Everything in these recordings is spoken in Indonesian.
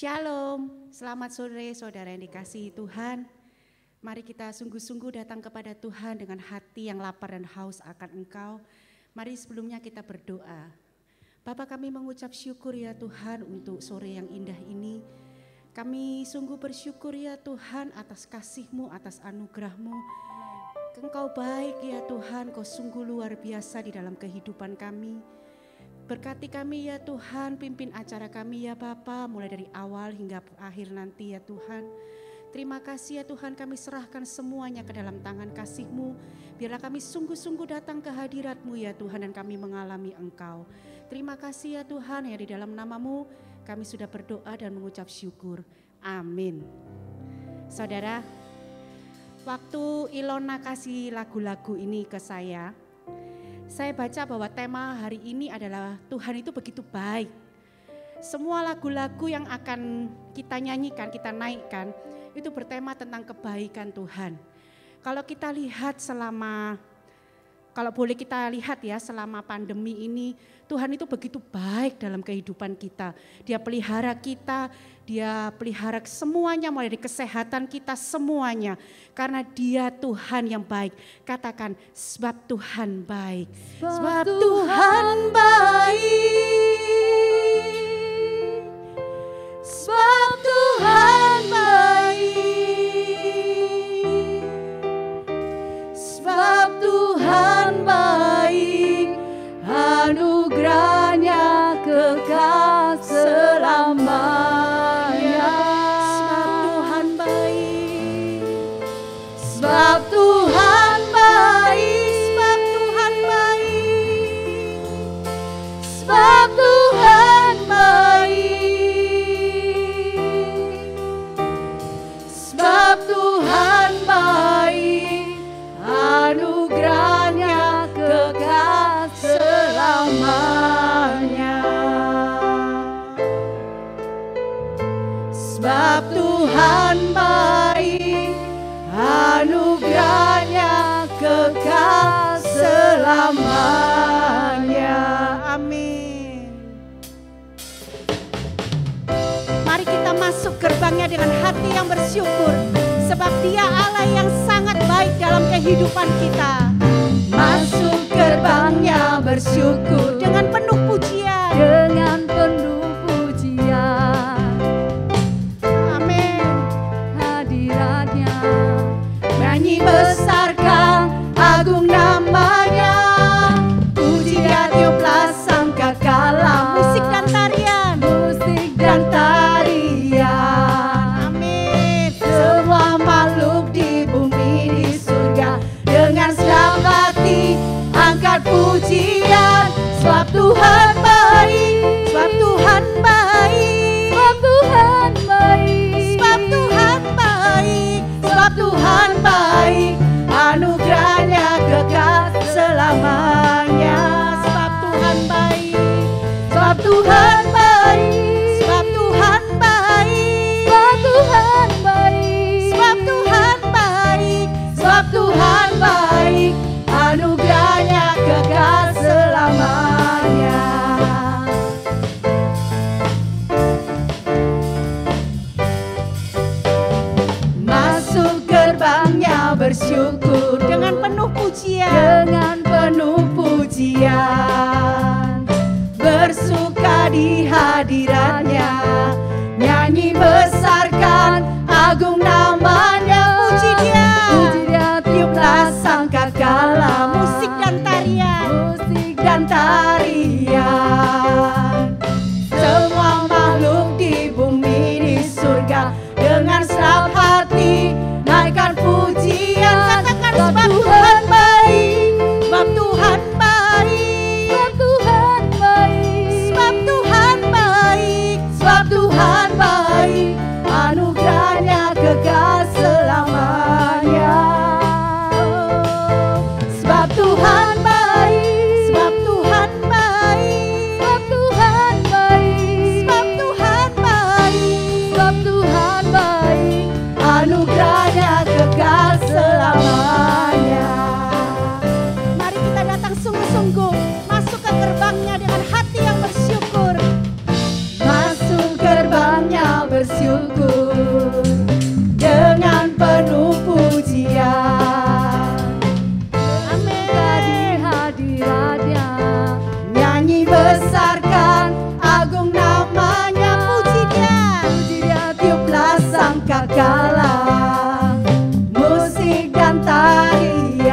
Shalom, selamat sore saudara yang dikasihi Tuhan. Mari kita sungguh-sungguh datang kepada Tuhan dengan hati yang lapar dan haus akan Engkau. Mari sebelumnya kita berdoa. Bapa, kami mengucap syukur ya Tuhan untuk sore yang indah ini. Kami sungguh bersyukur ya Tuhan atas kasih-Mu, atas anugerah-Mu. Engkau baik ya Tuhan, Kau sungguh luar biasa di dalam kehidupan kami. Berkati kami ya Tuhan, pimpin acara kami ya Bapa, mulai dari awal hingga akhir nanti ya Tuhan. Terima kasih ya Tuhan, kami serahkan semuanya ke dalam tangan kasih-Mu. Biarlah kami sungguh-sungguh datang ke hadirat-Mu ya Tuhan, dan kami mengalami Engkau. Terima kasih ya Tuhan, ya di dalam nama-Mu kami sudah berdoa dan mengucap syukur. Amin. Saudara, waktu Ilona kasih lagu-lagu ini ke saya baca bahwa tema hari ini adalah Tuhan itu begitu baik. Semua lagu-lagu yang akan kita nyanyikan, kita naikkan, itu bertema tentang kebaikan Tuhan. Kalau kita lihat kalau boleh kita lihat ya, selama pandemi ini, Tuhan itu begitu baik dalam kehidupan kita. Dia pelihara kita, Dia pelihara semuanya, mulai dari kesehatan kita semuanya. Karena Dia Tuhan yang baik. Katakan, sebab Tuhan baik. Sebab Tuhan baik. Sebab Tuhan baik. Sebab Tuhan baik. Anugerahnya kekal selamanya. Sebab Tuhan baik, sebab Tuhan baik, sebab Tuhan baik, sebab Tuhan baik, anugerahnya kekal selamanya. Sebab Tuhan baik, anugerahnya kekal selamanya. Amin. Mari kita masuk gerbangnya dengan hati yang bersyukur, sebab Dia Allah yang sangat baik dalam kehidupan kita. Masuk gerbangnya bersyukur dengan penuh pujian, dengan penuh pujian. Amin. Hadiratnya nyanyi besarkan agung namanya, puji dia tiuplah sangkakala. Musik dan tarian, musik dan tarian. Amin. Semua makhluk di bumi di surga dengan senang hati angkat pujian. Sebab Tuhan baik, sebab Tuhan baik, sebab Tuhan baik, sebab Tuhan baik, sebab Tuhan baik, anugerahnya kekal selamanya. Sebab Tuhan baik, sebab Tuhan baik, sebab Tuhan baik, sebab Tuhan baik, sebab Tuhan baik, sebab Tuhan baik, anugerahnya kekal selamanya. Masuk gerbangnya bersyukur dengan penuh pujian, dengan penuh pujian. Bersuka di hadiratnya, nyanyi besarkan agung namanya. Puji dia tiuplah sangkakala. Musik dan tarian, musik dan tarian. Semua makhluk di bumi di surga dengan senang hati naikkan pujian. Katakan, sebab Tuhan baik, sebab Tuhan baik, sebab Tuhan baik, sebab Tuhan baik, sebab Tuhan baik, besarkan agung namanya. Puji dia tiuplah sangkakala, musik dan tarian,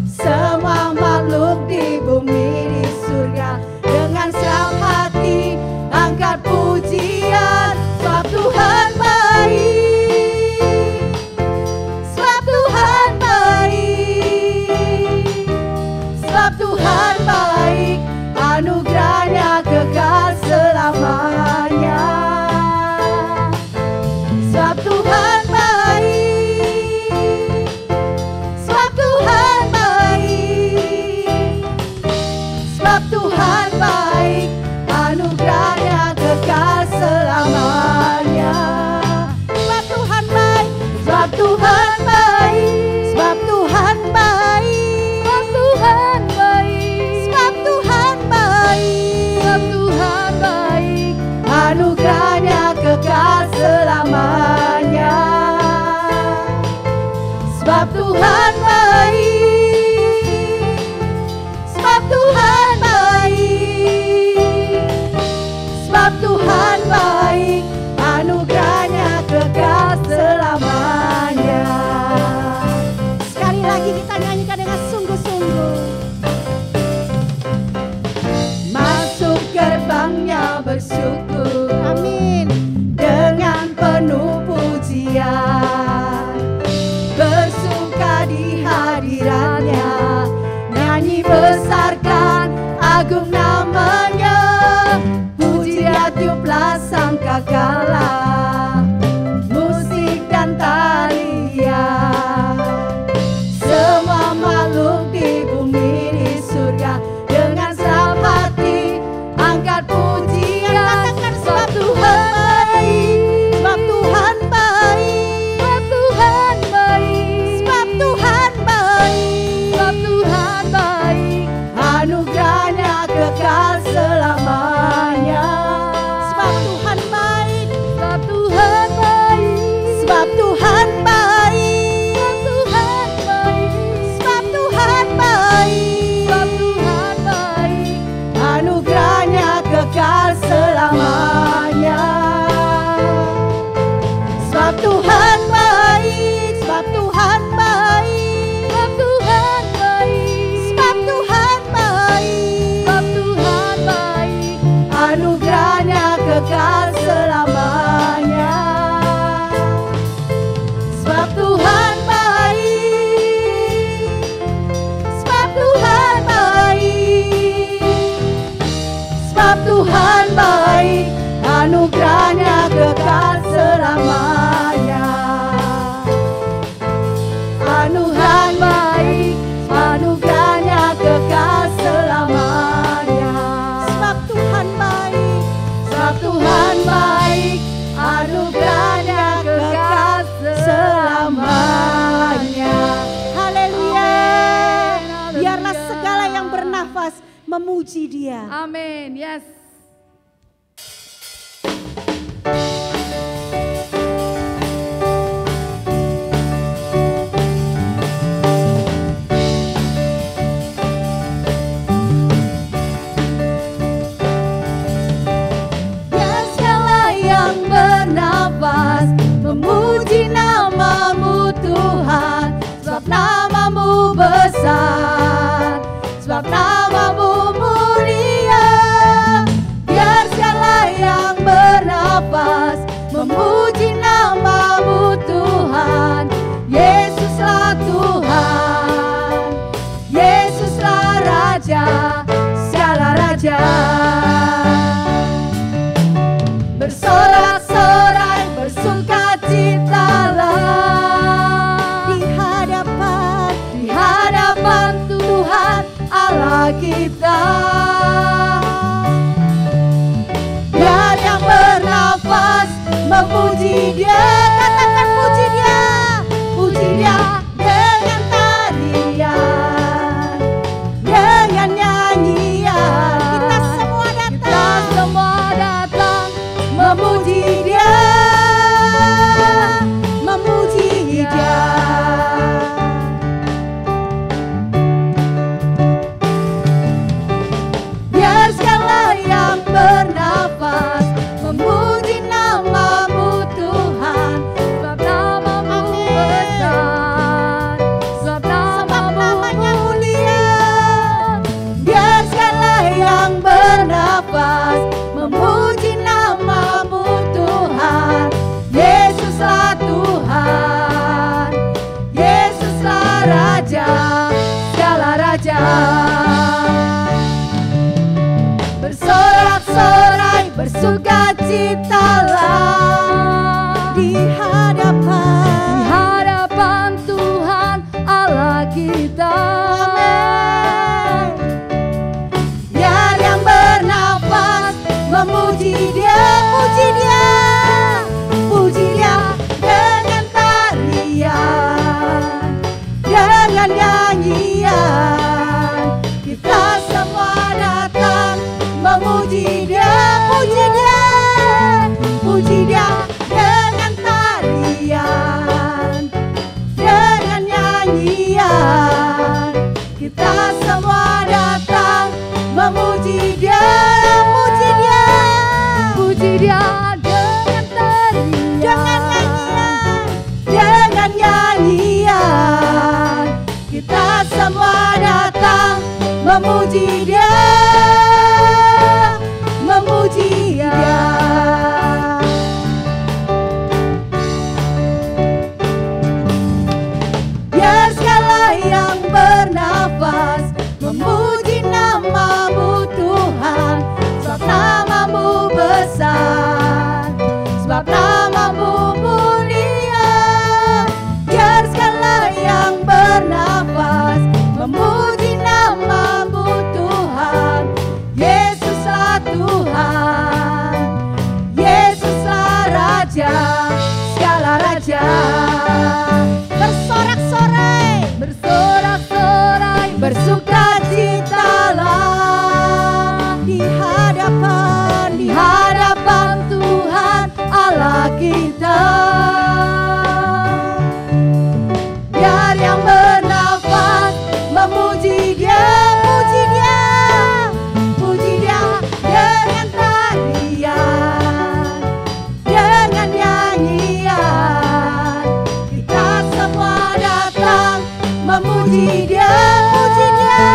semua makhluk di bumi di surga dengan senang hati angkat pujian. Sebab Tuhan baik, sebab Tuhan baik, sebab Tuhan baik, anugerahnya kekal selamanya. Sebab Tuhan baik, sebab Tuhan baik, sebab Tuhan baik, anugerahnya kekal selamanya. Sebab Tuhan baik, sebab Tuhan baik, sebab Tuhan baik, sebab Tuhan baik, sebab Tuhan baik, sebab Tuhan baik, anugerahnya kekal selamanya. Sebab Tuhan baik, sebab Tuhan baik, sebab Tuhan baik, anugerahnya kekal selamanya. Sekali lagi kita nyanyikan dengan sungguh-sungguh. Masuk gerbangnya bersyukur, amin, dengan penuh pujian, bersuka di hadiratnya, nyanyi besarkan agung namanya. Puji dia tiuplah sangkakala, musik dan tarian, semua makhluk di bumi di surga dengan senang hati angkat pujian. Katakan sebab Tuhan baik, sebab Tuhan baik, sebab Tuhan baik, sebab Tuhan baik, sebab Tuhan baik, anugerahnya kekal selamanya. Sebab Tuhan baik, sebab Tuhan baik, sebab Tuhan baik, sebab Tuhan baik, sebab Tuhan baik, anugerahnya kekal selamanya. Sebab Tuhan baik, sebab Tuhan baik, sebab Tuhan baik, sebab Tuhan baik, sebab Tuhan baik, anugerahnya kekal selamanya. Sebab Tuhan baik, sebab Tuhan baik, sebab Tuhan baik, anugerahnya kekal selamanya. Tuhan baik, anugerahnya kekal selamanya. Sebab Tuhan baik, sebab Tuhan baik, anugerahnya kekal selamanya. Haleluya. Biarlah segala yang bernafas memuji Dia. Amin. Yes. Biar segala yang bernafas memuji nama-Mu Tuhan, sebab nama-Mu besar, sebab nama-Mu mulia. Biar segala yang bernafas memuji nama-Mu Tuhan. Yesuslah Tuhan, Yesuslah Raja, segala raja. Bersorak-sorai, bersukacitalah di hadapan Tuhan Allah kita. Biar yang bernafas memuji Dia, katakan puji Dia, puji Dia dengan tarian, dengan nyanyian. Kita semua datang memuji Dia, memuji Dia. bersukacitalah di hadapan Tuhan Allah kita. Amin. Biar yang bernafas memuji Dia, puji Dia, puji Dia dengan tarian, dengan nyanyian. Kita semua datang memuji Dia, puji Dia, puji Dia dengan tarian, dengan nyanyian. Kita semua datang memuji Dia, puji Dia, puji Dia dengan tarian, dengan nyanyian, dengan nyanyian. Kita semua datang memuji Dia, memuji Dia. Biar segala yang bernafas memuji nama-Mu Tuhan, sebab nama-Mu besar, sebab nama-Mu mulia. Biar segala yang bernafas memuji nama-Mu Tuhan. Yesuslah Tuhan, Yesuslah Raja, segala Raja. Bersorak-sorai, bersorak-sorai, bersukacitalah di hadapan Tuhan Allah kita. Biar yang bernafas memuji Dia, puji Dia, puji Dia dengan tarian, dengan nyanyian. Kita semua datang memuji Dia, puji Dia,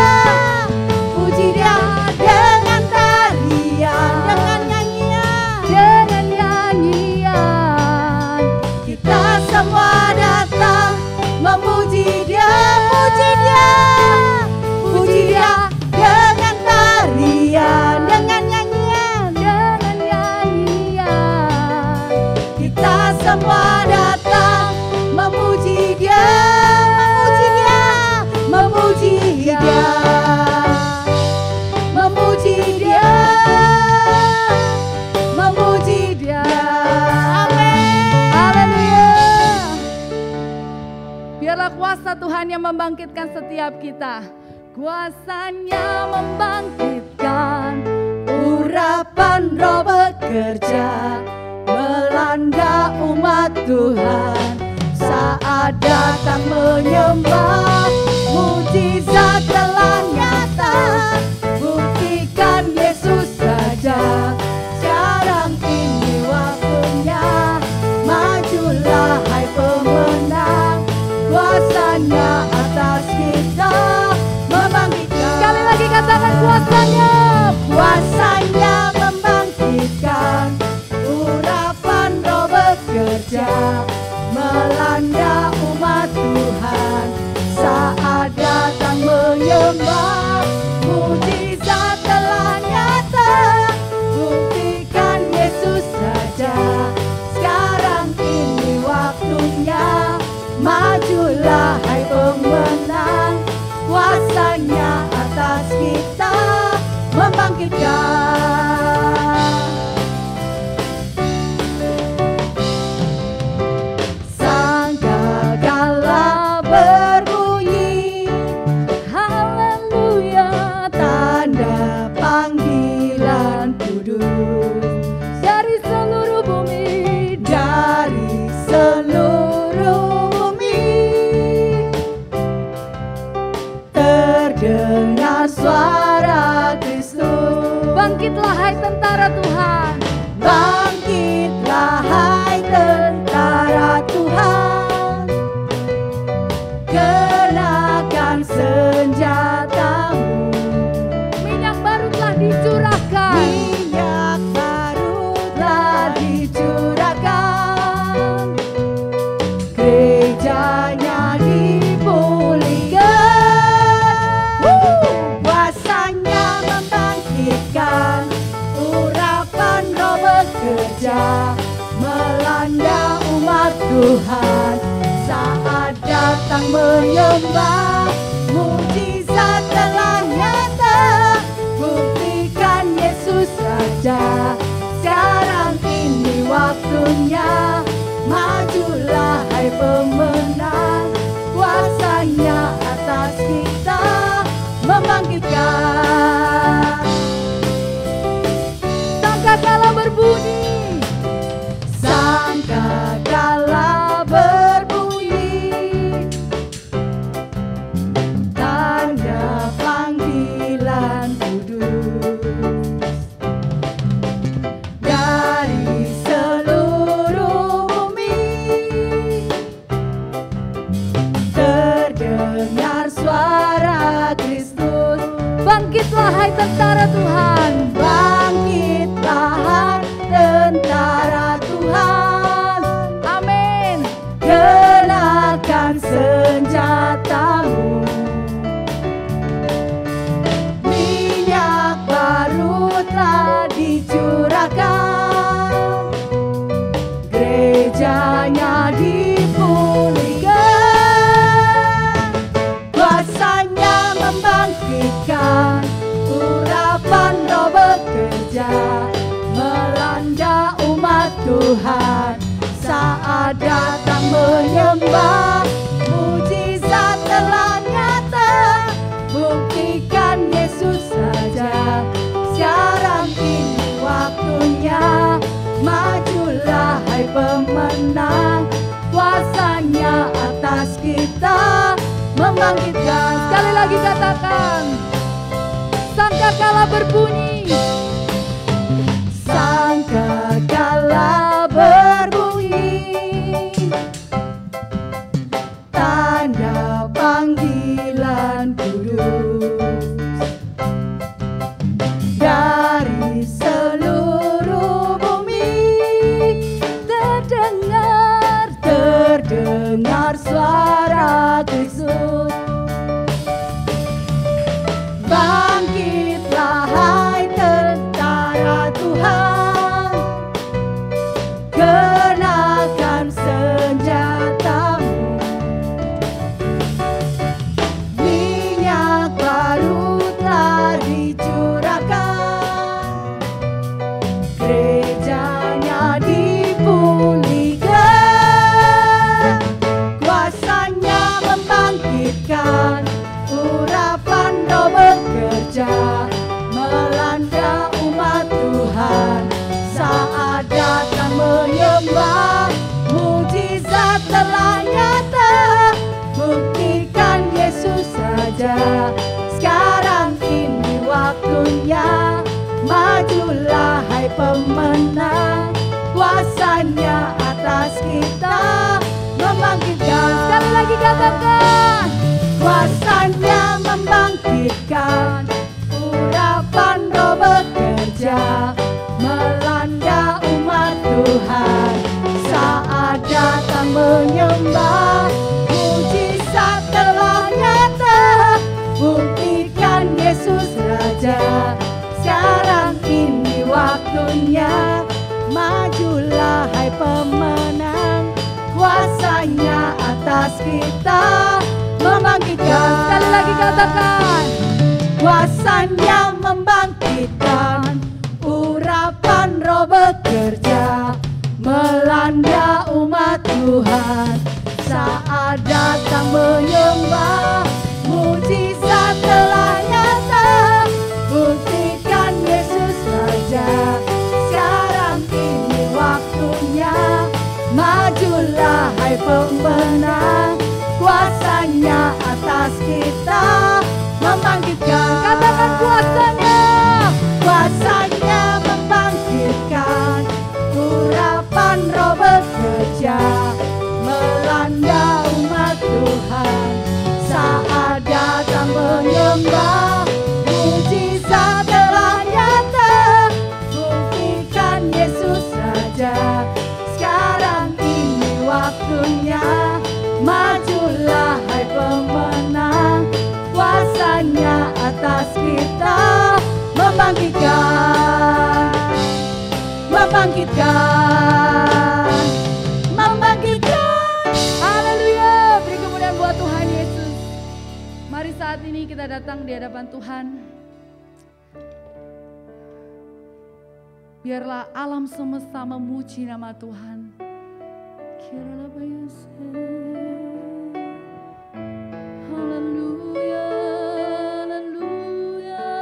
puji Dia dengan tarian, dengan nyanyian, dengan nyanyian. Kita semua datang memuji Dia, puji Dia, puji Dia dengan tarian, dengan nyanyian, dengan nyanyian. Kita semua datang memuji Dia, memuji Dia, memuji Dia, memuji Dia. Amin. Haleluya. Biarlah kuasa Tuhan yang membangkitkan setiap kita. Kuasanya membangkitkan, urapan Roh bekerja melanda umat Tuhan. Saat datang menyembah, mujizat telah nyata. Buktikan Yesus saja, sekarang ini waktunya. Majulah hai pemenang, kuasanya atas kita membangkitkan. Sekali lagi katakan kuasanya, kuasanya membangkitkan, urapan Roh bekerja melanda umat Tuhan. Saat datang menyembah, mujizat telah nyata. Buktikan Yesus saja, sekarang ini waktunya. Majulah hai pemenang, kuasanya atas kita membangkitkan. Sangkakala berbunyi, haleluya, tanda panggilan kudus dari seluruh bumi, dari seluruh bumi. Terdengar suara Kristus. Bangkitlah hai tentara Tuhan, bangkitlah hai tentara Tuhan. Kenakan senjatamu, minyak baru telah dicurahkan, minyak baru telah dicurahkan. Gerejanya dipulihkan, kuasanya membangkitkan, urapan Roh Raja melanda umat Tuhan. Saat datang menyembah, mukjizat telah nyata, buktikan Yesus Raja. Sekarang ini waktunya, majulah hai pemenang, kuasanya atas kita membangkitkan. Sangkakala berbunyi, sangkakala berbunyi, tanda panggilan kudus dari seluruh bumi. Terdengar suara Kristus, bangkitlah hai tentara Tuhan, bangkitlah hai tentara Tuhan. Amin. Kenakan senjatamu, minyak baru telah dicurahkan, gerejanya dipulihkan, kuasanya membangkitkan, urapan Roh bekerja melanda umat Tuhan. Saat datang menyembah, mujizat telah nyata, buktikan Yesus Raja. Sekarang ini waktunya, majulah hai pemenang, kuasanya atas kita membangkitkan. Sekali lagi katakan, sangkakala berbunyi, sangkakala berbunyi, tanda panggilan kudus dari seluruh bumi. Terdengar suara Kristus, bangkitlah hai tentara Tuhan, kenakan senjatamu, minyak baru telah dicurahkan, gerejanya dipulihkan, kuasanya membangkitkan, urapan Roh bekerja melanda umat Tuhan. Saat datang menyembah, mujizat telah nyata, buktikan Yesus Raja. Sekarang ini waktunya, majulah hai pemenang, kuasanya atas kita membangkitkan. Sekali lagi katakan, kuasanya membangkitkan, urapan Roh bekerja melanda umat Tuhan. Saat datang menyembah, mujizat telah nyata, buktikan Yesus Raja. Sekarang ini waktunya, majulah hai pemenang, kuasanya atas kita membangkitkan. Sekali lagi katakan, kuasanya membangkitkan, urapan Roh bekerja melanda umat Tuhan. Saat datang menyembah, mujizat telah nyata, buktikan Yesus Raja. Sekarang ini waktunya, majulah hai pemenang, kuasanya atas kita membangkitkan. Katakan kuasanya, kuasanya membangkitkan, urapan Roh bekerja melanda umat Tuhan. Saat datang menyembah, mujizat telah nyata, buktikan Yesus Raja. Sekarang ini waktunya, membangkitkan. Haleluya, beri kemuliaan buat Tuhan Yesus. Mari saat ini kita datang di hadapan Tuhan. Biarlah alam semesta memuji nama Tuhan. Haleluya, haleluya,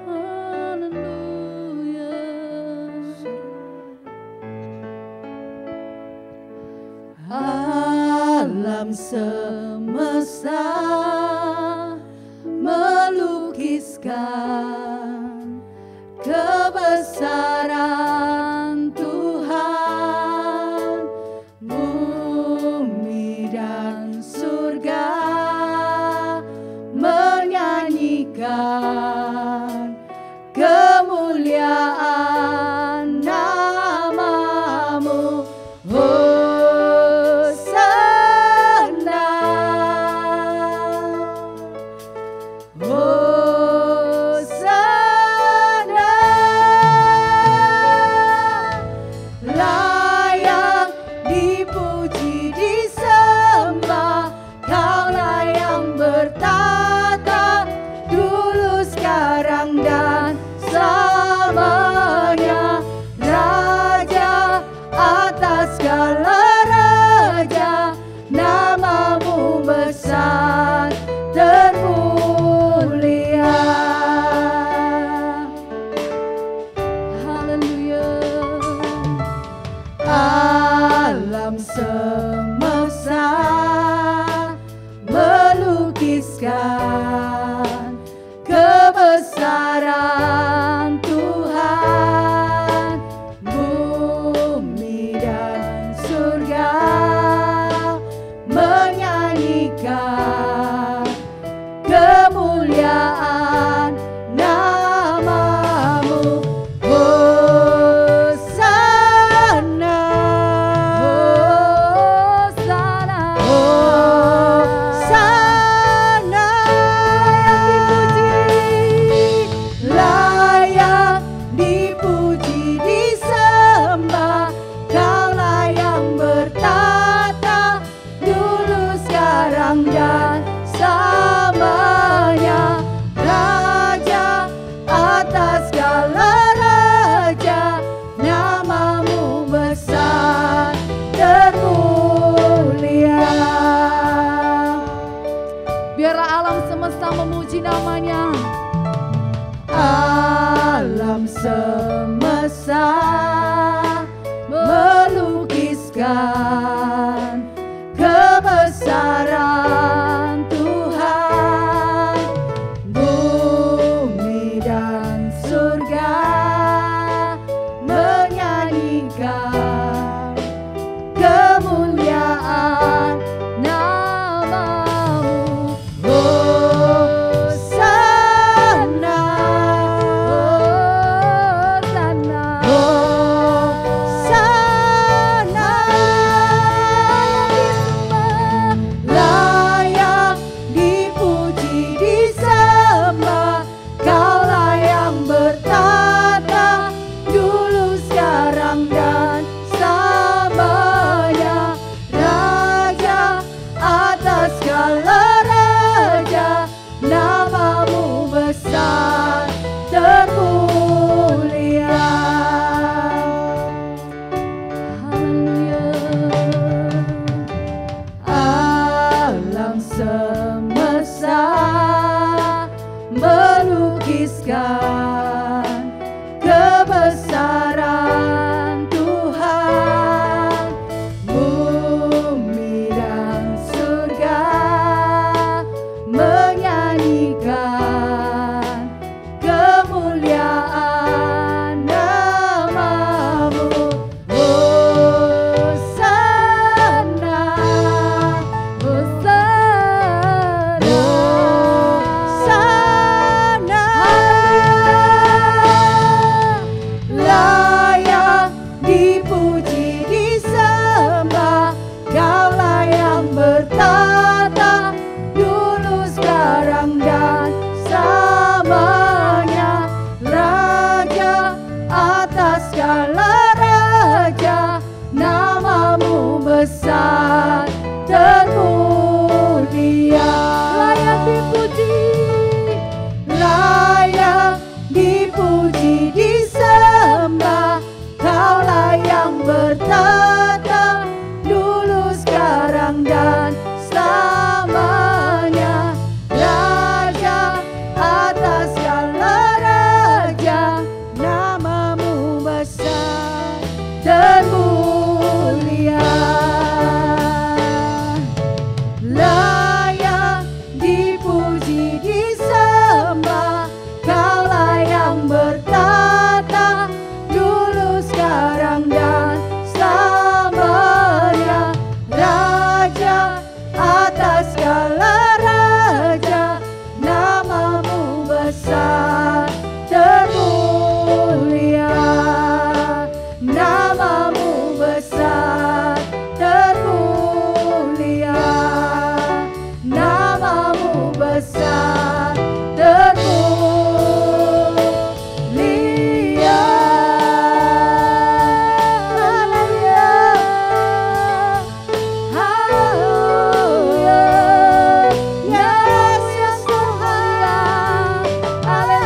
haleluya. Alam semesta melukiskan kebesaran Tuhan, bumi dan surga menyanyikan kemuliaan nama-Mu. Hosana, Hosana, layak dipuji disembah, Kaulah yang bertata dulu sekarang dan selamanya, Raja atas segala raja, nama-Mu besar termulia. Haleluya. Alam semesta melukiskan kebesaran Tuhan, bumi dan surga menyanyikan kemuliaan nama-Mu. Hosana, Hosana, Hosana, layak dipuji disembah, Kaulah yang bertata dulu sekarang dan selamanya, Raja atas segala raja, nama-Mu besar termulia. Biarlah alam semesta memuji nama-Nya. Alam semesta melukiskan kebesaran Tuhan, bumi dan surga menyanyikan kemuliaan nama-Mu. Hosana, Hosana, Hosana, layak dipuji disembah, Kaulah yang bertata dulu sekarang dan selamanya, Raja atas segala raja, nama-Mu besar termulia. Haleluya. Alam semesta melukiskan kebesaran Tuhan, bumi dan surga menyanyikan besar termulia, namamu besar termulia, namamu besar termulia. Haleluya, haleluya, yes, yes Tuhan, haleluya.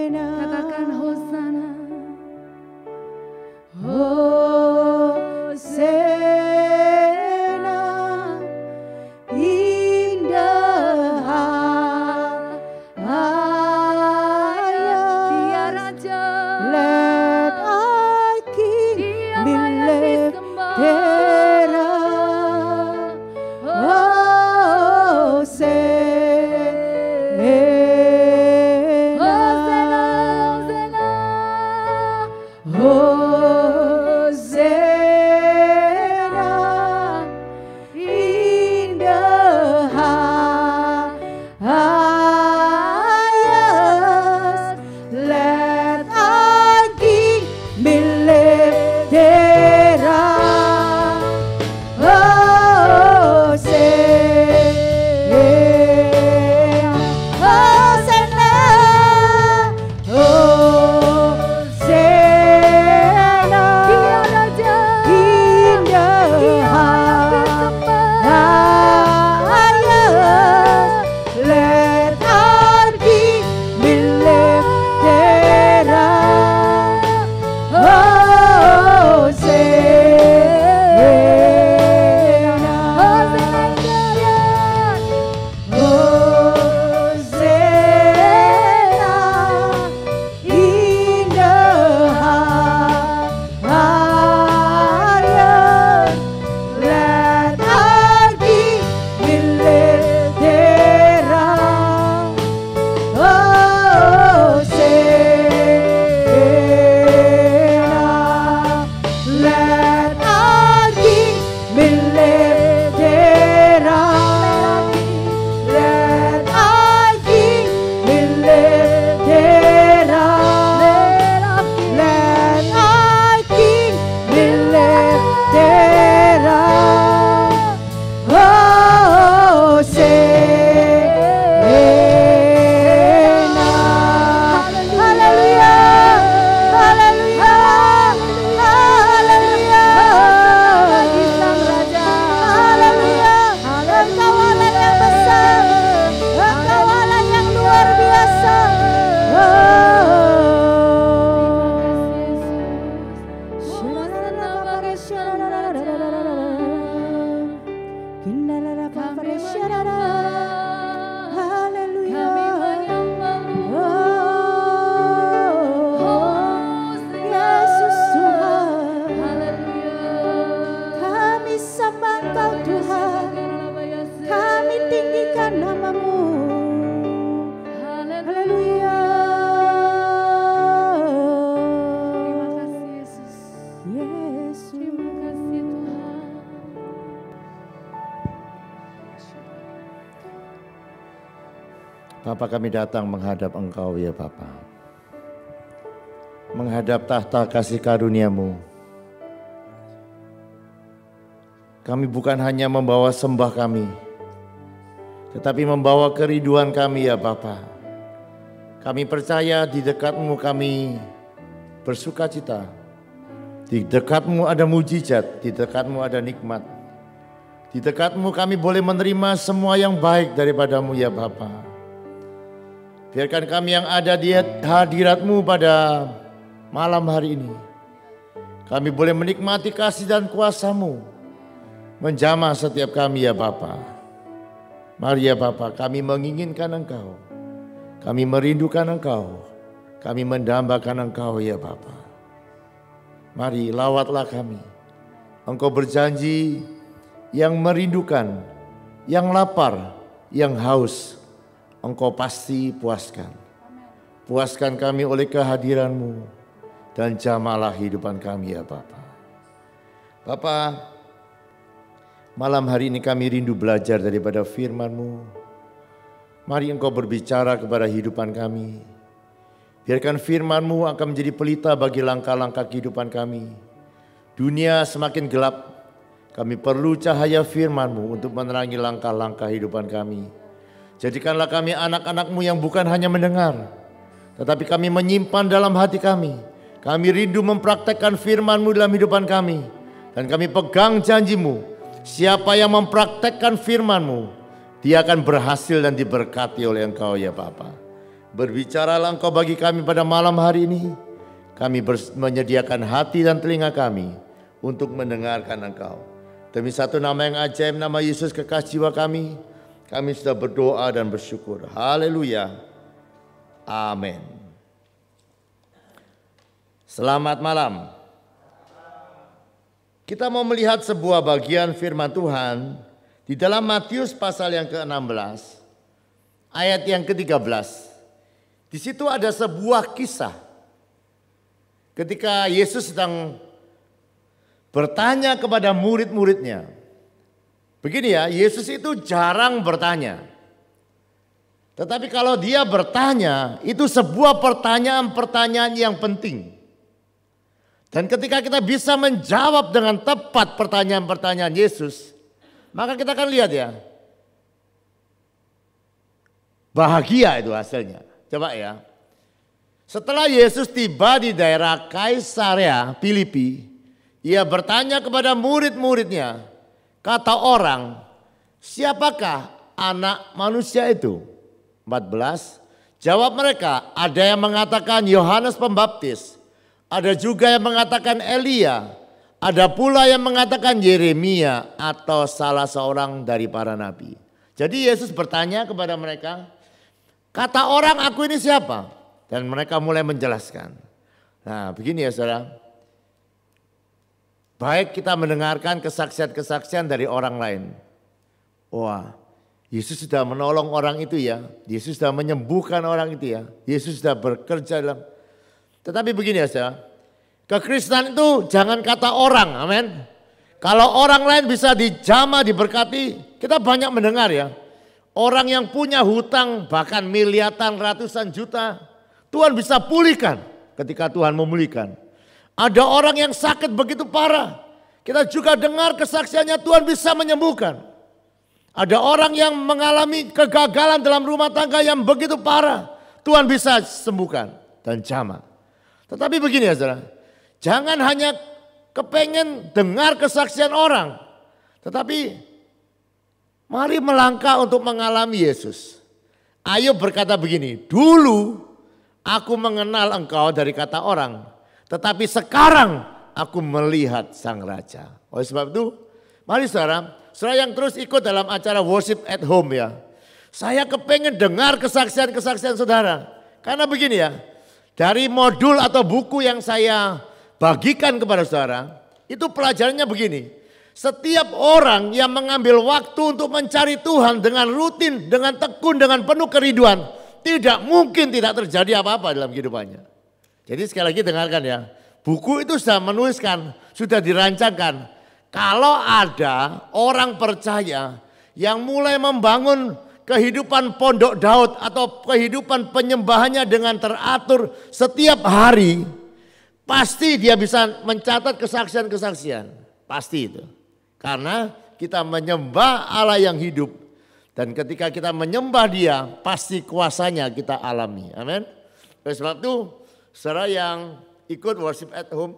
Katakan Hosana. Hosana, indah ayah. Dia Raja. Let our King Dia be layak lifted disembah. up. Hosana, in the highest. Let our King be lifted up. Hosana, Hosana, Dia Raja. in the highest. Let our King be lifted up. Bapa, kami datang menghadap Engkau ya Bapa. Menghadap tahta kasih karunia-Mu. Kami bukan hanya membawa sembah kami, tetapi membawa kerinduan kami ya Bapa. Kami percaya di dekat-Mu kami bersuka cita. Di dekat-Mu ada mujizat, di dekat-Mu ada nikmat. Di dekat-Mu kami boleh menerima semua yang baik daripada-Mu ya Bapa. Biarkan kami yang ada di hadirat-Mu pada malam hari ini, kami boleh menikmati kasih dan kuasa-Mu menjamah setiap kami ya Bapa. Mari ya Bapa, kami menginginkan Engkau, kami merindukan Engkau, kami mendambakan Engkau ya Bapa. Mari lawatlah kami. Engkau berjanji yang merindukan, yang lapar, yang haus, Engkau pasti puaskan. Puaskan kami oleh kehadiran-Mu dan jamahlah kehidupan kami ya Bapa. Bapa, malam hari ini kami rindu belajar daripada firman-Mu. Mari Engkau berbicara kepada kehidupan kami. Biarkan firman-Mu akan menjadi pelita bagi langkah-langkah kehidupan kami. Dunia semakin gelap, kami perlu cahaya firman-Mu untuk menerangi langkah-langkah kehidupan kami. Jadikanlah kami anak-anak-Mu yang bukan hanya mendengar, tetapi kami menyimpan dalam hati kami. Kami rindu mempraktekkan firman-Mu dalam kehidupan kami. Dan kami pegang janji-Mu, siapa yang mempraktekkan firman-Mu, dia akan berhasil dan diberkati oleh Engkau ya Bapa. Berbicaralah Engkau bagi kami pada malam hari ini. Kami menyediakan hati dan telinga kami untuk mendengarkan Engkau. Demi satu nama yang ajaib, nama Yesus kekasih jiwa kami sudah berdoa dan bersyukur. Haleluya. Amin. Selamat malam. Kita mau melihat sebuah bagian firman Tuhan di dalam Matius pasal yang ke-16, ayat yang ke-13. Di situ ada sebuah kisah. Ketika Yesus sedang bertanya kepada murid-muridnya. Begini ya, Yesus itu jarang bertanya. Tetapi kalau dia bertanya, itu sebuah pertanyaan-pertanyaan yang penting. Dan ketika kita bisa menjawab dengan tepat pertanyaan-pertanyaan Yesus, maka kita akan lihat ya, bahagia itu hasilnya. Coba ya. Setelah Yesus tiba di daerah Kaisarea Filipi, ia bertanya kepada murid-muridnya, kata orang, siapakah anak manusia itu? 14, jawab mereka, ada yang mengatakan Yohanes Pembaptis, ada juga yang mengatakan Elia, ada pula yang mengatakan Yeremia atau salah seorang dari para nabi. Jadi Yesus bertanya kepada mereka, kata orang aku ini siapa? Dan mereka mulai menjelaskan. Nah begini ya saudara. Baik kita mendengarkan kesaksian-kesaksian dari orang lain. Wah, Yesus sudah menolong orang itu ya. Yesus sudah menyembuhkan orang itu ya. Yesus sudah bekerja dalam. Tetapi begini ya saudara. Kekristenan itu jangan kata orang, amin. Kalau orang lain bisa dijamah, diberkati, kita banyak mendengar ya. Orang yang punya hutang bahkan miliaran, ratusan juta, Tuhan bisa pulihkan ketika Tuhan memulihkan. Ada orang yang sakit begitu parah. Kita juga dengar kesaksiannya Tuhan bisa menyembuhkan. Ada orang yang mengalami kegagalan dalam rumah tangga yang begitu parah. Tuhan bisa sembuhkan dan jamah. Tetapi begini ya saudara. Jangan hanya kepengen dengar kesaksian orang. Tetapi mari melangkah untuk mengalami Yesus. Ayub berkata begini, dulu aku mengenal engkau dari kata orang, tetapi sekarang aku melihat sang raja. Oleh sebab itu, mari saudara yang terus ikut dalam acara worship at home ya. Saya kepengen dengar kesaksian-kesaksian saudara. Karena begini ya, dari modul atau buku yang saya bagikan kepada saudara, itu pelajarannya begini. Setiap orang yang mengambil waktu untuk mencari Tuhan dengan rutin, dengan tekun, dengan penuh kerinduan, tidak mungkin tidak terjadi apa-apa dalam kehidupannya. Jadi sekali lagi dengarkan ya. Buku itu sudah menuliskan, sudah dirancangkan. Kalau ada orang percaya yang mulai membangun kehidupan pondok Daud atau kehidupan penyembahannya dengan teratur setiap hari, pasti dia bisa mencatat kesaksian-kesaksian. Pasti itu. Karena kita menyembah Allah yang hidup. Dan ketika kita menyembah dia, pasti kuasanya kita alami. Amin. Oleh sebab itu, saudara yang ikut worship at home,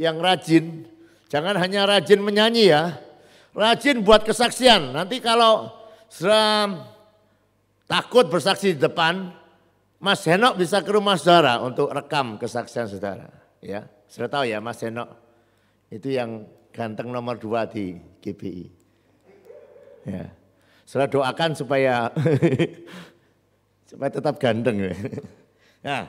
yang rajin, jangan hanya rajin menyanyi ya. Rajin buat kesaksian. Nanti kalau saudara takut bersaksi di depan, Mas Henok bisa ke rumah saudara untuk rekam kesaksian saudara. Ya, saudara tahu ya Mas Henok, itu yang ganteng nomor 2 di GBI. Ya. Saudara doakan supaya tetap ganteng. Nah,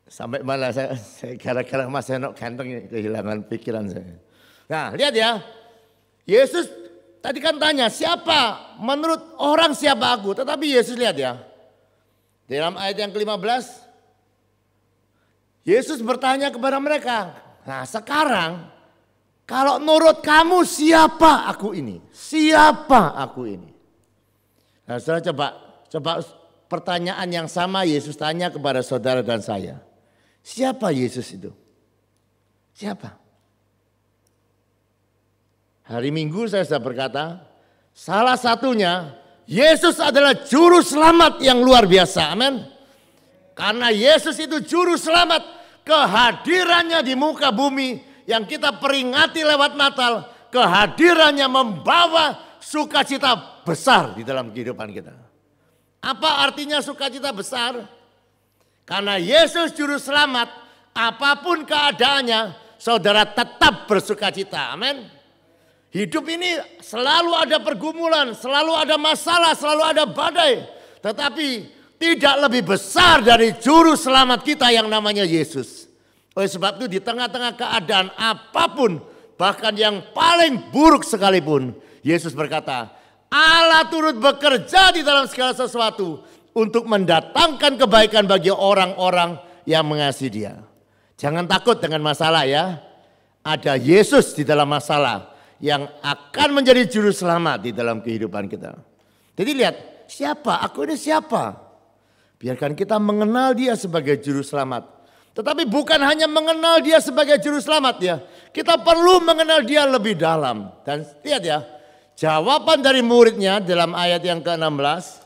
sampai malah saya gara-gara Mas Henok ganteng kehilangan pikiran saya. Nah, lihat ya. Yesus tadi kan tanya, siapa menurut orang siapa aku? Tetapi Yesus lihat ya. Dalam ayat yang ke-15, Yesus bertanya kepada mereka. Nah, sekarang kalau menurut kamu siapa aku ini? Siapa aku ini? Nah saudara coba pertanyaan yang sama Yesus tanya kepada saudara dan saya. Siapa Yesus itu? Siapa? Hari Minggu saya sudah berkata, salah satunya Yesus adalah juru selamat yang luar biasa. Amin. Karena Yesus itu juru selamat, kehadirannya di muka bumi yang kita peringati lewat Natal, kehadirannya membawa sukacita besar di dalam kehidupan kita. Apa artinya sukacita besar? Karena Yesus juru selamat, apapun keadaannya, saudara tetap bersukacita. Amin. Hidup ini selalu ada pergumulan, selalu ada masalah, selalu ada badai. Tetapi tidak lebih besar dari juru selamat kita yang namanya Yesus. Oleh sebab itu di tengah-tengah keadaan apapun, bahkan yang paling buruk sekalipun, Yesus berkata, Allah turut bekerja di dalam segala sesuatu untuk mendatangkan kebaikan bagi orang-orang yang mengasihi Dia. Jangan takut dengan masalah ya. Ada Yesus di dalam masalah yang akan menjadi juru selamat di dalam kehidupan kita. Jadi lihat, siapa? Aku ini siapa? Biarkan kita mengenal Dia sebagai juru selamat. Tetapi bukan hanya mengenal Dia sebagai juru selamat ya. Kita perlu mengenal Dia lebih dalam. Dan lihat ya, jawaban dari muridnya dalam ayat yang ke-16.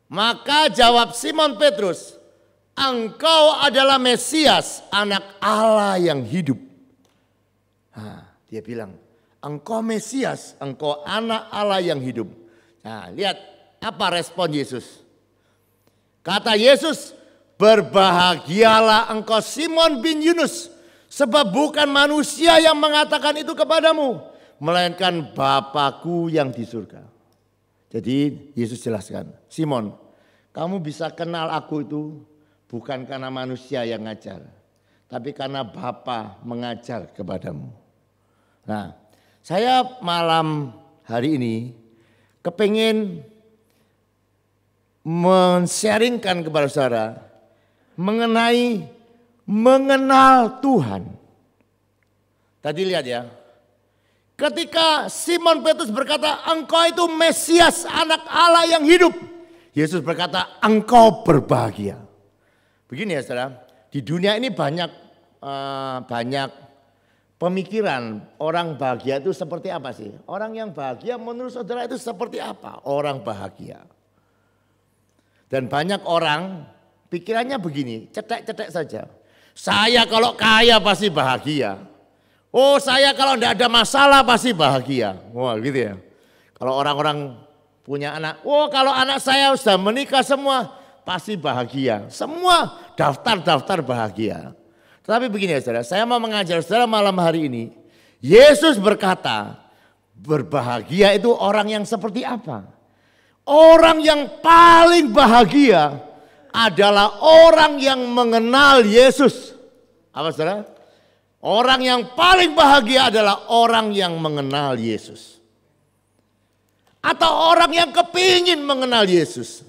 Maka jawab Simon Petrus, engkau adalah Mesias, anak Allah yang hidup. Nah, dia bilang, engkau Mesias, engkau anak Allah yang hidup. Nah, lihat apa respon Yesus. Kata Yesus, berbahagialah engkau Simon bin Yunus, sebab bukan manusia yang mengatakan itu kepadamu, melainkan Bapakku yang di surga. Jadi Yesus jelaskan, Simon, kamu bisa kenal aku itu bukan karena manusia yang ngajar, tapi karena Bapa mengajar kepadamu. Nah, saya malam hari ini kepingin men-sharingkan kepada saudara mengenai mengenal Tuhan. Tadi lihat ya, ketika Simon Petrus berkata, engkau itu Mesias, anak Allah yang hidup. Yesus berkata, engkau berbahagia. Begini ya saudara, di dunia ini banyak pemikiran orang bahagia itu seperti apa sih? Orang yang bahagia menurut saudara itu seperti apa? Orang bahagia. Dan banyak orang pikirannya begini, cetek-cetek saja. Saya kalau kaya pasti bahagia. Oh saya kalau tidak ada masalah pasti bahagia. Wah gitu ya. Kalau orang-orang punya anak, oh kalau anak saya sudah menikah semua pasti bahagia. Semua daftar-daftar bahagia. Tapi begini ya saudara, saya mau mengajar saudara malam hari ini. Yesus berkata, berbahagia itu orang yang seperti apa? Orang yang paling bahagia adalah orang yang mengenal Yesus. Apa saudara? Orang yang paling bahagia adalah orang yang mengenal Yesus. Atau orang yang kepingin mengenal Yesus.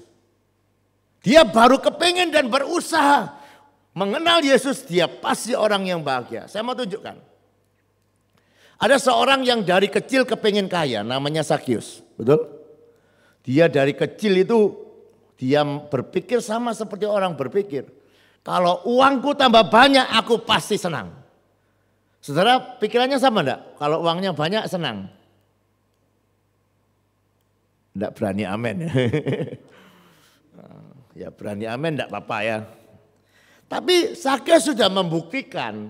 Dia baru kepingin dan berusaha mengenal Yesus, dia pasti orang yang bahagia. Saya mau tunjukkan. Ada seorang yang dari kecil kepingin kaya, namanya Sakius. Betul? Dia dari kecil itu dia berpikir sama seperti orang berpikir. Kalau uangku tambah banyak aku pasti senang. Saudara pikirannya sama enggak? Kalau uangnya banyak senang? Enggak berani amin. Ya berani amin enggak apa-apa ya. Tapi Sakius sudah membuktikan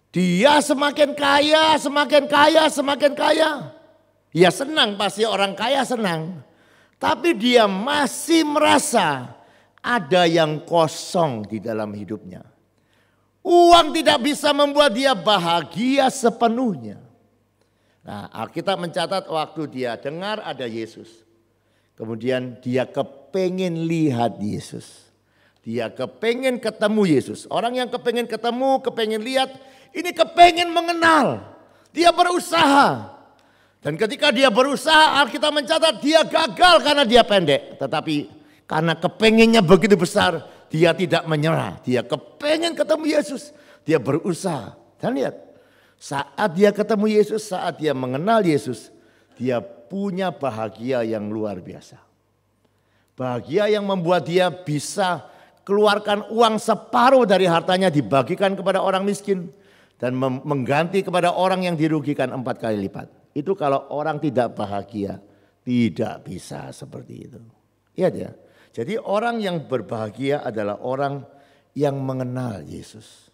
dia semakin kaya, semakin kaya, semakin kaya. Ya senang, pasti orang kaya senang. Tapi dia masih merasa ada yang kosong di dalam hidupnya. Uang tidak bisa membuat dia bahagia sepenuhnya. Nah, Alkitab mencatat waktu dia dengar ada Yesus. Kemudian dia kepingin lihat Yesus. Dia kepingin ketemu Yesus. Orang yang kepingin ketemu, kepingin lihat, ini kepingin mengenal. Dia berusaha. Dan ketika dia berusaha, Alkitab mencatat dia gagal karena dia pendek. Tetapi karena kepinginnya begitu besar, dia tidak menyerah. Dia kepingin ketemu Yesus. Dia berusaha. Dan lihat, saat dia ketemu Yesus, saat dia mengenal Yesus, dia punya bahagia yang luar biasa. Bahagia yang membuat dia bisa keluarkan uang separuh dari hartanya dibagikan kepada orang miskin. Dan mengganti kepada orang yang dirugikan 4 kali lipat. Itu kalau orang tidak bahagia, tidak bisa seperti itu. Lihat ya. Jadi orang yang berbahagia adalah orang yang mengenal Yesus.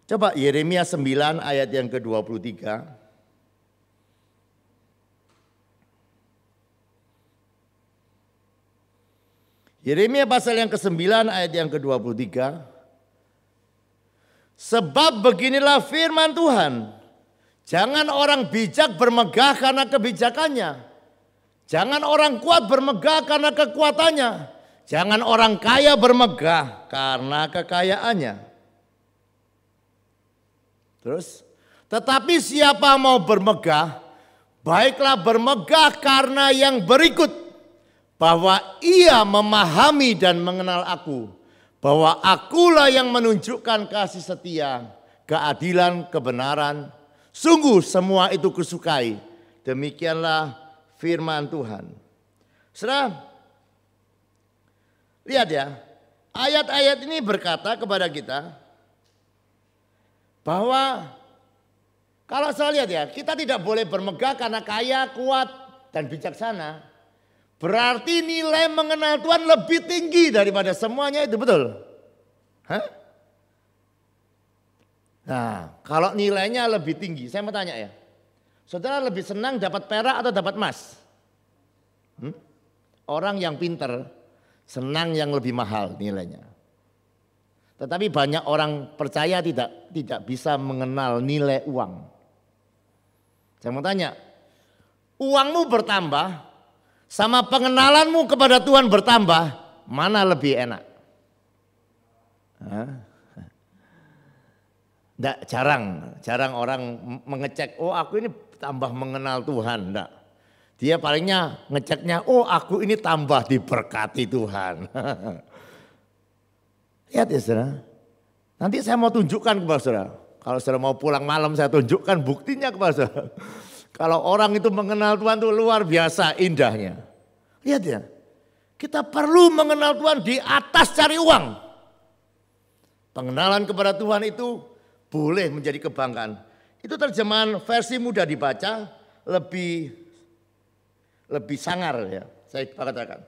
Coba Yeremia 9 ayat yang ke-23. Yeremia 9 ayat yang ke-23. Yeremia pasal yang ke-9 ayat yang ke-23. Sebab beginilah firman Tuhan, jangan orang bijak bermegah karena kebijakannya. Jangan orang kuat bermegah karena kekuatannya. Jangan orang kaya bermegah karena kekayaannya. Terus, tetapi siapa mau bermegah, baiklah bermegah karena yang berikut. Bahwa ia memahami dan mengenal aku. Bahwa akulah yang menunjukkan kasih setia, keadilan, kebenaran. Sungguh semua itu kusukai. Demikianlah firman Tuhan. Saudara, lihat ya. Ayat-ayat ini berkata kepada kita bahwa kalau saya lihat ya, kita tidak boleh bermegah karena kaya, kuat, dan bijaksana. Berarti nilai mengenal Tuhan lebih tinggi daripada semuanya itu, betul? Hah? Nah, kalau nilainya lebih tinggi, saya mau tanya ya. Saudara lebih senang dapat perak atau dapat emas? Orang yang pinter senang yang lebih mahal nilainya. Tetapi banyak orang percaya tidak bisa mengenal nilai uang. Saya mau tanya, uangmu bertambah sama pengenalanmu kepada Tuhan bertambah, mana lebih enak? Jarang orang mengecek, oh aku ini tambah mengenal Tuhan. Enggak. Dia palingnya ngeceknya, oh aku ini tambah diberkati Tuhan. Lihat ya saudara, nanti saya mau tunjukkan kepada saudara. Kalau saudara mau pulang malam saya tunjukkan buktinya kepada saudara. Kalau orang itu mengenal Tuhan itu luar biasa indahnya. Lihat ya, kita perlu mengenal Tuhan di atas cari uang. Pengenalan kepada Tuhan itu boleh menjadi kebanggaan. Itu terjemahan versi mudah dibaca, lebih sangar ya. Saya katakan,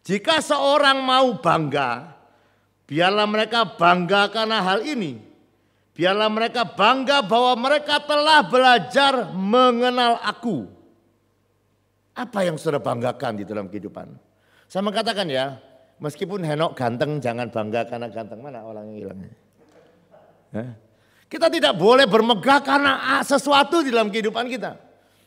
jika seorang mau bangga, biarlah mereka bangga karena hal ini. Biarlah mereka bangga bahwa mereka telah belajar mengenal aku. Apa yang saudara banggakan di dalam kehidupan? Saya mengatakan ya, meskipun Henok ganteng jangan bangga karena ganteng. Mana orang yang hilangnya? Kita tidak boleh bermegah karena sesuatu di dalam kehidupan kita.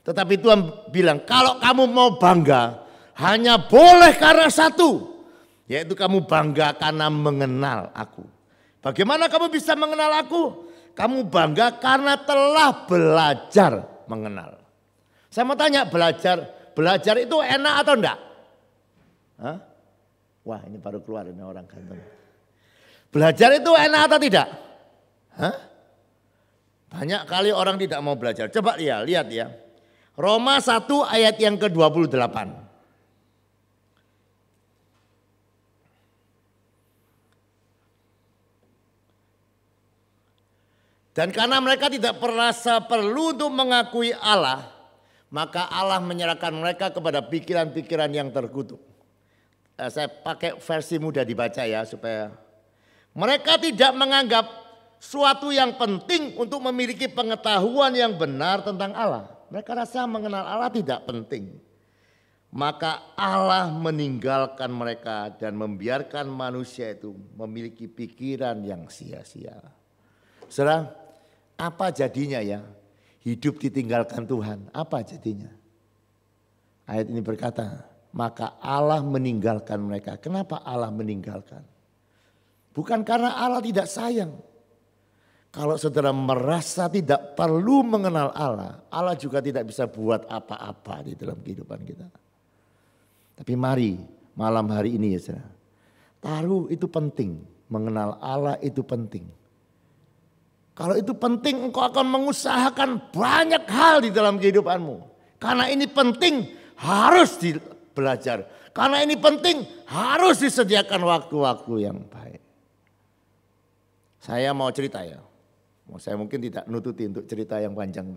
Tetapi Tuhan bilang kalau kamu mau bangga hanya boleh karena satu. Yaitu kamu bangga karena mengenal aku. Bagaimana kamu bisa mengenal aku? Kamu bangga karena telah belajar mengenal. Saya mau tanya, belajar itu enak atau enggak? Hah? Wah ini baru keluar ini orang ganteng. Belajar itu enak atau tidak? Hah? Banyak kali orang tidak mau belajar. Coba lihat ya. Roma 1 ayat yang ke-28. Dan karena mereka tidak merasa perlu untuk mengakui Allah, maka Allah menyerahkan mereka kepada pikiran-pikiran yang terkutuk. Saya pakai versi mudah dibaca ya supaya mereka tidak menganggap suatu yang penting untuk memiliki pengetahuan yang benar tentang Allah. Mereka rasa mengenal Allah tidak penting. Maka Allah meninggalkan mereka dan membiarkan manusia itu memiliki pikiran yang sia-sia. Saudara, apa jadinya ya hidup ditinggalkan Tuhan? Apa jadinya? Ayat ini berkata, maka Allah meninggalkan mereka. Kenapa Allah meninggalkan? Bukan karena Allah tidak sayang. Kalau saudara merasa tidak perlu mengenal Allah, Allah juga tidak bisa buat apa-apa di dalam kehidupan kita. Tapi mari malam hari ini ya saudara, taruh itu penting, mengenal Allah itu penting. Kalau itu penting engkau akan mengusahakan banyak hal di dalam kehidupanmu. Karena ini penting harus belajar. Karena ini penting harus disediakan waktu-waktu yang baik. Saya mau cerita ya. Saya mungkin tidak nututi untuk cerita yang panjang.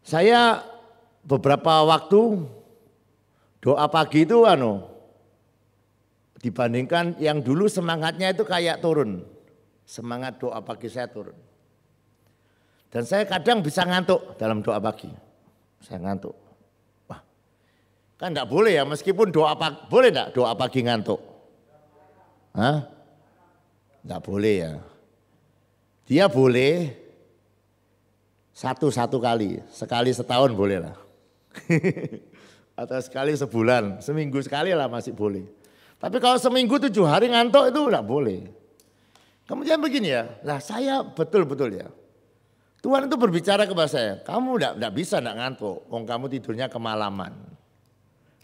Saya beberapa waktu doa pagi itu dibandingkan yang dulu semangatnya itu kayak turun. Semangat doa pagi saya turun. Dan saya kadang bisa ngantuk dalam doa pagi. Saya ngantuk. Wah, Kan enggak boleh ya, meskipun doa pagi, boleh enggak doa pagi ngantuk? Hah? Enggak boleh ya. Dia boleh satu kali, sekali setahun boleh lah. Atau sekali sebulan, seminggu sekali lah masih boleh. Tapi kalau seminggu 7 hari ngantuk itu enggak boleh. Kemudian begini ya, lah saya betul-betul ya. Tuhan itu berbicara kepada saya, kamu enggak bisa enggak ngantuk, kamu tidurnya kemalaman.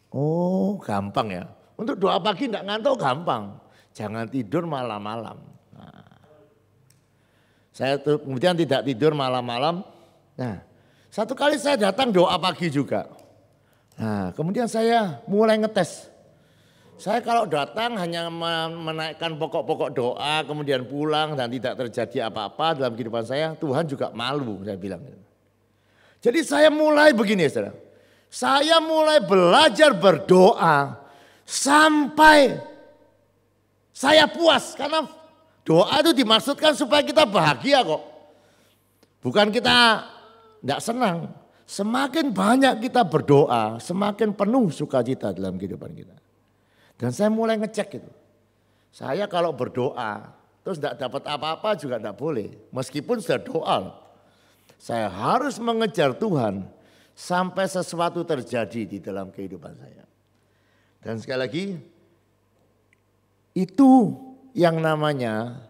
Oh gampang ya, untuk doa pagi enggak ngantuk gampang, jangan tidur malam-malam. Nah, saya kemudian tidak tidur malam-malam. Nah, satu kali saya datang doa pagi juga. Nah, kemudian saya mulai ngetes. Saya kalau datang hanya menaikkan pokok-pokok doa, kemudian pulang dan tidak terjadi apa-apa dalam kehidupan saya, Tuhan juga malu, saya bilang. Jadi saya mulai begini, saudara. Saya mulai belajar berdoa sampai saya puas, karena doa itu dimaksudkan supaya kita bahagia kok. Bukan kita tidak senang. Semakin banyak kita berdoa, semakin penuh sukacita dalam kehidupan kita. Dan saya mulai ngecek itu. Saya kalau berdoa terus tidak dapat apa-apa juga tidak boleh. Meskipun sudah doa, saya harus mengejar Tuhan sampai sesuatu terjadi di dalam kehidupan saya. Dan sekali lagi, itu yang namanya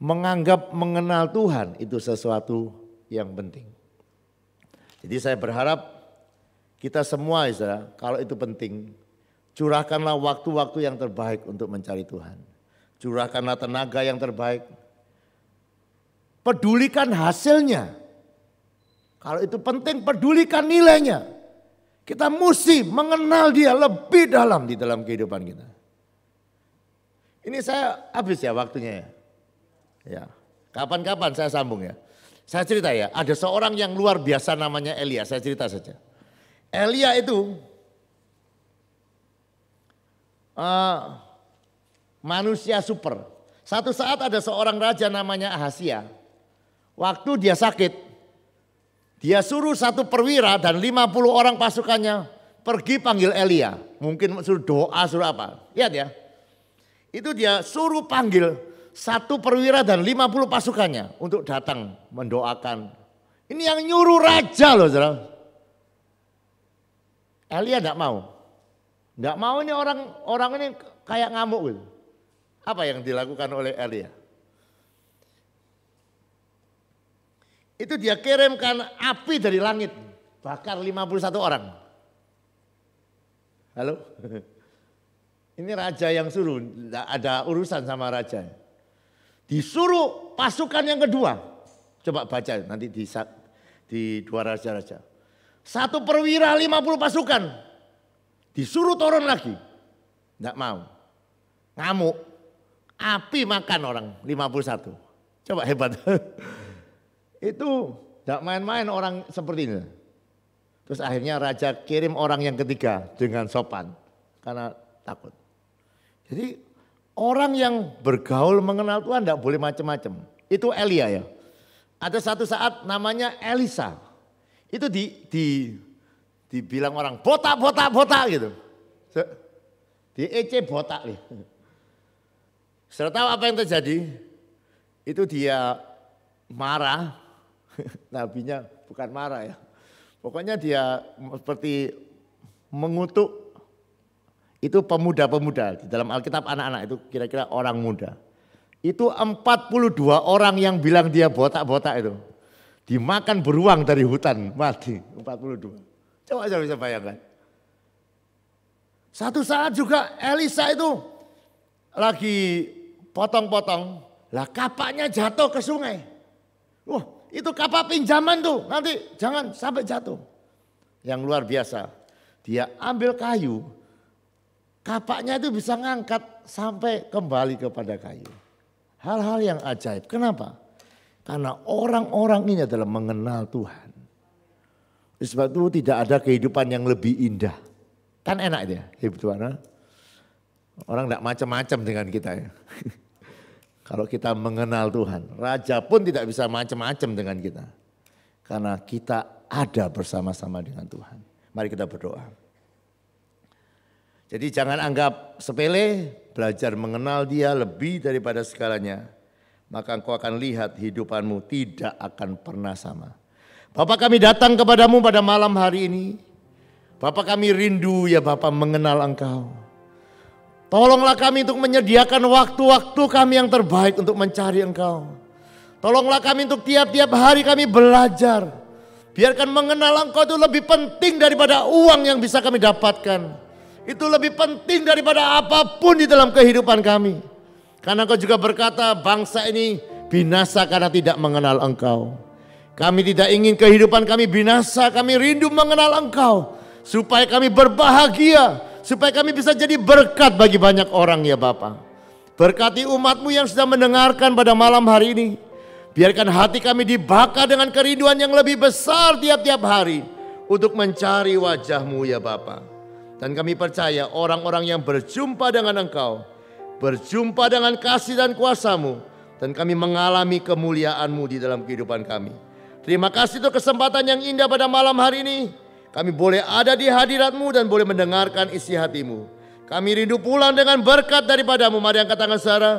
menganggap mengenal Tuhan itu sesuatu yang penting. Jadi saya berharap kita semua, saudara, kalau itu penting, curahkanlah waktu-waktu yang terbaik untuk mencari Tuhan. Curahkanlah tenaga yang terbaik. Pedulikan hasilnya. Kalau itu penting, pedulikan nilainya. Kita mesti mengenal Dia lebih dalam di dalam kehidupan kita. Ini saya habis ya waktunya ya. Ya, kapan-kapan saya sambung ya. Saya cerita ya, ada seorang yang luar biasa namanya Elia, saya cerita saja. Elia itu manusia super. Satu saat ada seorang raja namanya Ahazia. Waktu dia sakit, dia suruh satu perwira dan 50 orang pasukannya pergi panggil Elia. Mungkin suruh doa, suruh apa. Lihat ya. Itu dia suruh panggil satu perwira dan 50 pasukannya untuk datang mendoakan. Ini yang nyuruh raja loh, saudara. Elia enggak mau. Enggak mau, ini orang ini kayak ngamuk gitu. Apa yang dilakukan oleh Elia? Itu dia kirimkan api dari langit, bakar 51 orang. Halo? Ini raja yang suruh, tidak ada urusan sama raja. Disuruh pasukan yang kedua. Coba baca nanti di dua raja-raja. Satu perwira 50 pasukan. Disuruh turun lagi. Tidak mau. Ngamuk. Api makan orang 51. Coba hebat. Itu tidak main-main orang seperti ini. Terus akhirnya raja kirim orang yang ketiga dengan sopan. Karena takut. Jadi orang yang bergaul mengenal Tuhan tidak boleh macam-macam. Itu Elia ya. Ada satu saat namanya Elisa. Itu dibilang orang botak gitu. Di EC botak nih. Sudah tahu apa yang terjadi? Itu dia marah. Nabinya bukan marah ya. Pokoknya dia seperti mengutuk. Itu pemuda-pemuda, di dalam Alkitab anak-anak itu kira-kira orang muda. Itu 42 orang yang bilang dia botak-botak itu. Dimakan beruang dari hutan, mati 42. Coba bisa bayangkan. Satu saat juga Elisa itu lagi potong-potong, lah kapaknya jatuh ke sungai. Wah, itu kapak pinjaman tuh, nanti jangan sampai jatuh. Yang luar biasa, dia ambil kayu. Kapaknya itu bisa ngangkat sampai kembali kepada kayu. Hal-hal yang ajaib. Kenapa? Karena orang-orang ini adalah mengenal Tuhan. Sebab itu tidak ada kehidupan yang lebih indah. Kan enak ya hidup Tuhan. Orang tidak macam-macam dengan kita ya. Kalau kita mengenal Tuhan. Raja pun tidak bisa macam-macam dengan kita. Karena kita ada bersama-sama dengan Tuhan. Mari kita berdoa. Jadi jangan anggap sepele, belajar mengenal Dia lebih daripada segalanya. Maka engkau akan lihat hidupanmu tidak akan pernah sama. Bapak, kami datang kepadamu pada malam hari ini. Bapak, kami rindu ya Bapak mengenal Engkau. Tolonglah kami untuk menyediakan waktu-waktu kami yang terbaik untuk mencari Engkau. Tolonglah kami untuk tiap-tiap hari kami belajar. Biarkan mengenal Engkau itu lebih penting daripada uang yang bisa kami dapatkan. Itu lebih penting daripada apapun di dalam kehidupan kami. Karena Engkau juga berkata bangsa ini binasa karena tidak mengenal Engkau. Kami tidak ingin kehidupan kami binasa, kami rindu mengenal Engkau. Supaya kami berbahagia, supaya kami bisa jadi berkat bagi banyak orang ya Bapa. Berkati umat-Mu yang sudah mendengarkan pada malam hari ini. Biarkan hati kami dibakar dengan kerinduan yang lebih besar tiap-tiap hari. Untuk mencari wajah-Mu ya Bapa. Dan kami percaya orang-orang yang berjumpa dengan Engkau, berjumpa dengan kasih dan kuasa-Mu, dan kami mengalami kemuliaan-Mu di dalam kehidupan kami. Terima kasih untuk kesempatan yang indah pada malam hari ini. Kami boleh ada di hadirat-Mu dan boleh mendengarkan isi hati-Mu. Kami rindu pulang dengan berkat daripada-Mu. Mari angkat tangan saudara.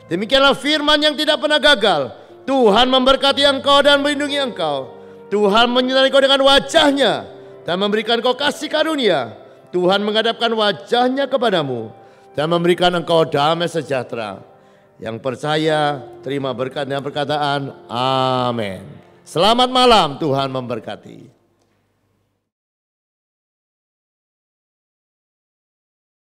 Demikianlah firman yang tidak pernah gagal. Tuhan memberkati engkau dan melindungi engkau. Tuhan menyertai engkau dengan wajah-Nya dan memberikan engkau kasih karunia. Tuhan menghadapkan wajah-Nya kepadamu dan memberikan engkau damai sejahtera. Yang percaya terima berkat dan perkataan amin. Selamat malam, Tuhan memberkati.